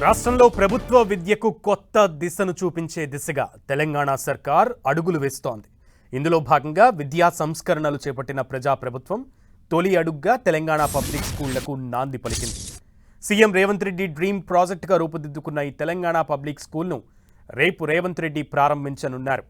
రాష్ట్రంలో ప్రభుత్వ విద్యకు కొత్త దిశను చూపించే దిశగా తెలంగాణ సర్కార్ అడుగులు వేస్తోంది. ఇందులో భాగంగా విద్యా సంస్కరణలు చేపట్టిన ప్రజాప్రభుత్వం తొలి అడుగుగా తెలంగాణ పబ్లిక్ స్కూళ్లకు నాంది పలికింది. సీఎం రేవంత్ రెడ్డి డ్రీమ్ ప్రాజెక్టుగా రూపుదిద్దుకున్న ఈ తెలంగాణ పబ్లిక్ స్కూల్ను రేపు రేవంత్ రెడ్డి ప్రారంభించనున్నారు.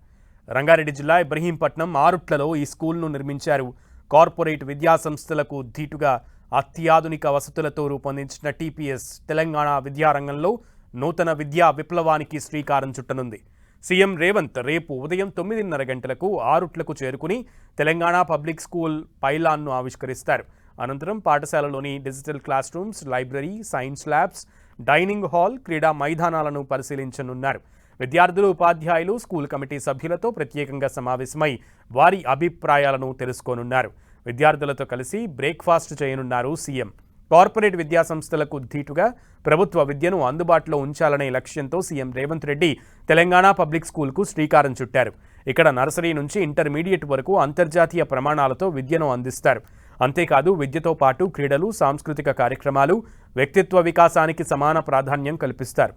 రంగారెడ్డి జిల్లా ఇబ్రహీంపట్నం ఆరుట్లలో ఈ స్కూల్ను నిర్మించారు. కార్పొరేట్ విద్యా సంస్థలకు ధీటుగా అత్యాధునిక వసతులతో రూపొందించిన టీపీఎస్ తెలంగాణ విద్యారంగంలో నూతన విద్యా విప్లవానికి శ్రీకారం చుట్టనుంది. సీఎం రేవంత్ రేపు ఉదయం 9:30 గంటలకు ఆరుట్లకు చేరుకుని తెలంగాణ పబ్లిక్ స్కూల్ పైలాన్ను ఆవిష్కరిస్తారు. అనంతరం పాఠశాలలోని digital classrooms, library, science labs, dining hall, క్రీడా మైదానాలను పరిశీలించనున్నారు. విద్యార్థులు, ఉపాధ్యాయులు, స్కూల్ కమిటీ సభ్యులతో ప్రత్యేకంగా సమావేశమై వారి అభిప్రాయాలను తెలుసుకోనున్నారు. విద్యార్థులతో కలిసి బ్రేక్ఫాస్ట్ చేయనున్నారు సీఎం. కార్పొరేట్ విద్యా సంస్థలకు ధీటుగా ప్రభుత్వ విద్యను అందుబాటులో ఉంచాలనే లక్ష్యంతో సీఎం రేవంత్ రెడ్డి తెలంగాణ పబ్లిక్ స్కూల్కు శ్రీకారం చుట్టారు. ఇక్కడ నర్సరీ నుంచి ఇంటర్మీడియట్ వరకు అంతర్జాతీయ ప్రమాణాలతో విద్యను అందిస్తారు. అంతేకాదు విద్యతో పాటు క్రీడలు, సాంస్కృతిక కార్యక్రమాలు, వ్యక్తిత్వ వికాసానికి సమాన ప్రాధాన్యం కల్పిస్తారు.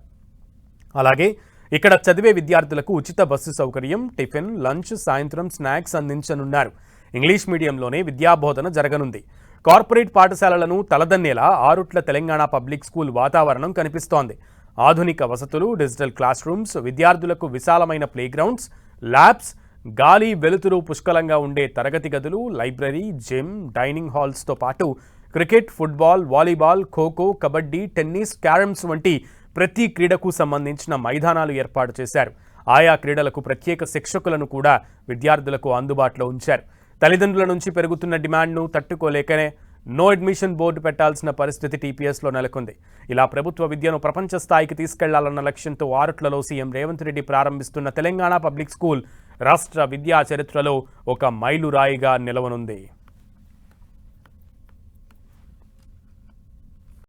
అలాగే ఇక్కడ చదివే విద్యార్థులకు ఉచిత బస్సు సౌకర్యం, టిఫిన్, లంచ్, సాయంత్రం స్నాక్స్ అందించనున్నారు. ఇంగ్లీష్ మీడియంలోనే విద్యాబోధన జరగనుంది. కార్పొరేట్ పాఠశాలలను తలదన్నేలా ఆరుట్ల తెలంగాణ పబ్లిక్ స్కూల్ వాతావరణం కనిపిస్తోంది. ఆధునిక వసతులు, డిజిటల్ క్లాస్ రూమ్స్, విద్యార్థులకు విశాలమైన ప్లేగ్రౌండ్స్, ల్యాబ్స్, గాలి వెలుతురు పుష్కలంగా ఉండే తరగతి గదులు, లైబ్రరీ, జిమ్, డైనింగ్ హాల్స్తో పాటు cricket, football, volleyball, kho kho, kabaddi, tennis, carroms వంటి ప్రతి క్రీడకు సంబంధించిన మైదానాలు ఏర్పాటు చేశారు. ఆయా క్రీడలకు ప్రత్యేక శిక్షకులను కూడా విద్యార్థులకు అందుబాటులో ఉంచారు. తల్లిదండ్రుల నుంచి పెరుగుతున్న డిమాండ్ను తట్టుకోలేకనే నో అడ్మిషన్ బోర్డు పెట్టాల్సిన పరిస్థితి టీపీఎస్లో నెలకొంది. ఇలా ప్రభుత్వ విద్యను ప్రపంచ స్థాయికి తీసుకెళ్లాలన్న లక్ష్యంతో ఆరుట్లలో సీఎం రేవంత్ రెడ్డి ప్రారంభిస్తున్న తెలంగాణ పబ్లిక్ స్కూల్ రాష్ట్ర విద్యా చరిత్రలో ఒక మైలురాయిగా నిలవనుంది.